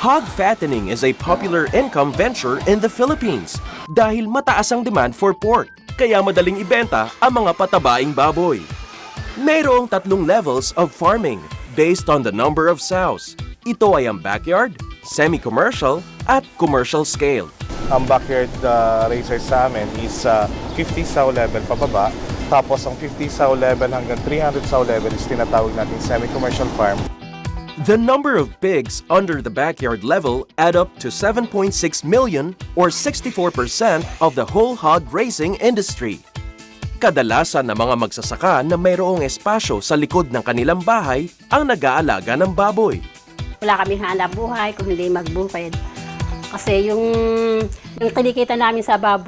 Hog fattening is a popular income venture in the Philippines dahil mataas ang demand for pork, kaya madaling ibenta ang mga patabaing baboy. Mayroong 3 levels of farming based on the number of sows. Ito ay ang backyard, semi-commercial, at commercial scale. Ang backyard raisers sa amin is 50 sow level pababa. Tapos ang 50 sow level hanggang 300 sow level is tinatawag natin semi-commercial farm. The number of pigs under the backyard level add up to 7.6 million or 64% of the whole hog raising industry. Kadalasan ng mga magsasaka na mayroong espasyo sa likod ng kanilang bahay ang nag-aalaga ng baboy. Wala kaming hanap buhay kung hindi magbukid. Kasi yung kinikita namin sa baboy,